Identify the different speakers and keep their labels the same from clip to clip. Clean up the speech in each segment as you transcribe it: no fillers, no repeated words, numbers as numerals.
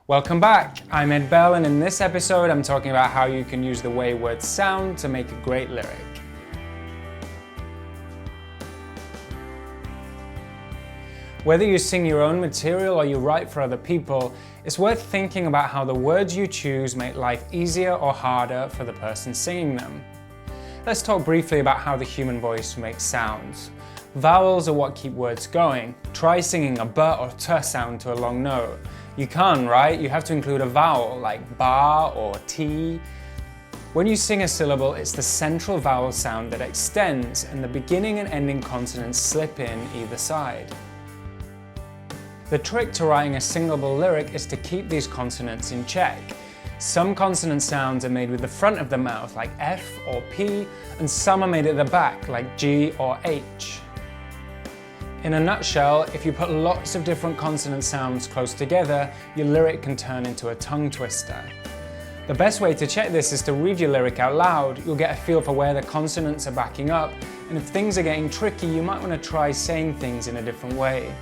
Speaker 1: Welcome back, I'm Ed Bell, and in this episode I'm talking about how you can use the way words sound to make a great lyric. Whether you sing your own material or you write for other people, it's worth thinking about how the words you choose make life easier or harder for the person singing them. Let's talk briefly about how the human voice makes sounds. Vowels are what keep words going. Try singing a b or t sound to a long note. You can't, right? You have to include a vowel like ba or t. When you sing a syllable, it's the central vowel sound that extends, and the beginning and ending consonants slip in either side. The trick to writing a singable lyric is to keep these consonants in check. Some consonant sounds are made with the front of the mouth, like F or P, and some are made at the back, like G or H. In a nutshell, if you put lots of different consonant sounds close together, your lyric can turn into a tongue twister. The best way to check this is to read your lyric out loud. You'll get a feel for where the consonants are backing up, and if things are getting tricky, you might want to try saying things in a different way.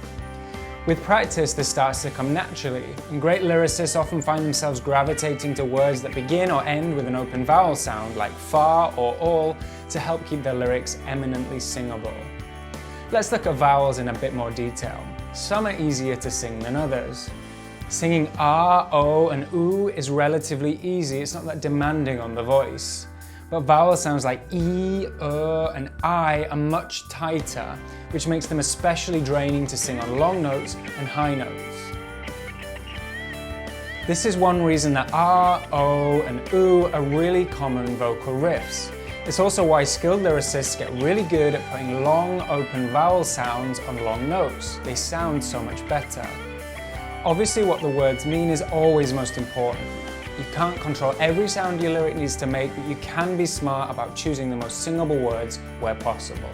Speaker 1: With practice, this starts to come naturally, and great lyricists often find themselves gravitating to words that begin or end with an open vowel sound, like far or all, to help keep their lyrics eminently singable. Let's look at vowels in a bit more detail. Some are easier to sing than others. Singing R, O, and oo is relatively easy, it's not that demanding on the voice. But vowel sounds like E, and I are much tighter, which makes them especially draining to sing on long notes and high notes. This is one reason that R, O, and oo are really common vocal riffs. It's also why skilled lyricists get really good at putting long, open vowel sounds on long notes. They sound so much better. Obviously, what the words mean is always most important. You can't control every sound your lyric needs to make, but you can be smart about choosing the most singable words where possible.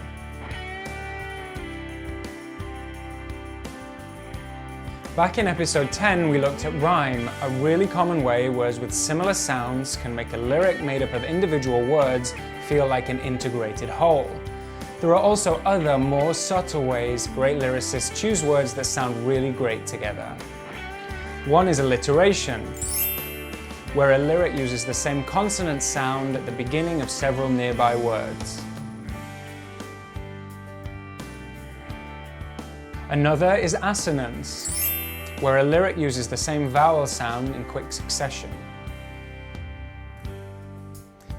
Speaker 1: Back in episode 10, we looked at rhyme, a really common way words with similar sounds can make a lyric made up of individual words feel like an integrated whole. There are also other, more subtle ways great lyricists choose words that sound really great together. One is alliteration, where a lyric uses the same consonant sound at the beginning of several nearby words. Another is assonance, where a lyric uses the same vowel sound in quick succession.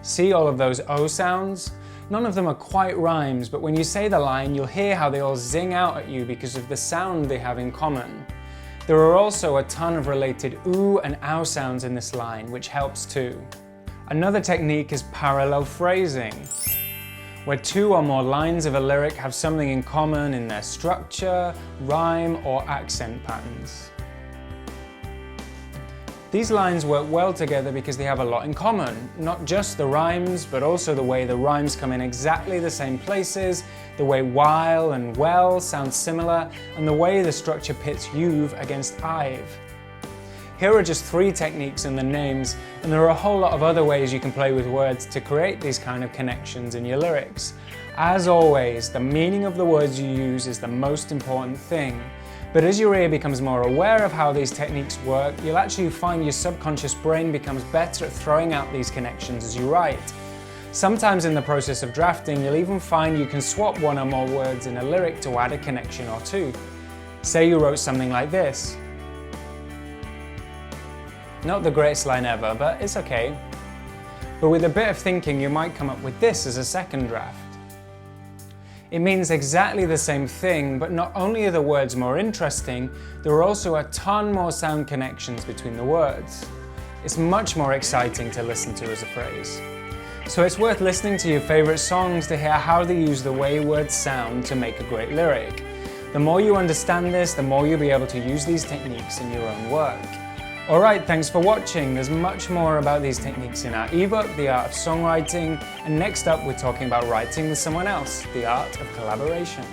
Speaker 1: See all of those O sounds? None of them are quite rhymes, but when you say the line, you'll hear how they all zing out at you because of the sound they have in common. There are also a ton of related oo and ow sounds in this line, which helps too. Another technique is parallel phrasing, where two or more lines of a lyric have something in common in their structure, rhyme, or accent patterns. These lines work well together because they have a lot in common, not just the rhymes, but also the way the rhymes come in exactly the same places, the way while and well sound similar, and the way the structure pits you've against I've. Here are just 3 techniques in the names, and there are a whole lot of other ways you can play with words to create these kind of connections in your lyrics. As always, the meaning of the words you use is the most important thing. But as your ear becomes more aware of how these techniques work, you'll actually find your subconscious brain becomes better at throwing out these connections as you write. Sometimes in the process of drafting, you'll even find you can swap one or more words in a lyric to add a connection or two. Say you wrote something like this. Not the greatest line ever, but it's okay. But with a bit of thinking, you might come up with this as a second draft. It means exactly the same thing, but not only are the words more interesting, there are also a ton more sound connections between the words. It's much more exciting to listen to as a phrase. So it's worth listening to your favorite songs to hear how they use the way words sound to make a great lyric. The more you understand this, the more you'll be able to use these techniques in your own work. Alright, thanks for watching. There's much more about these techniques in our ebook, The Art of Songwriting, and next up we're talking about writing with someone else, the art of collaboration.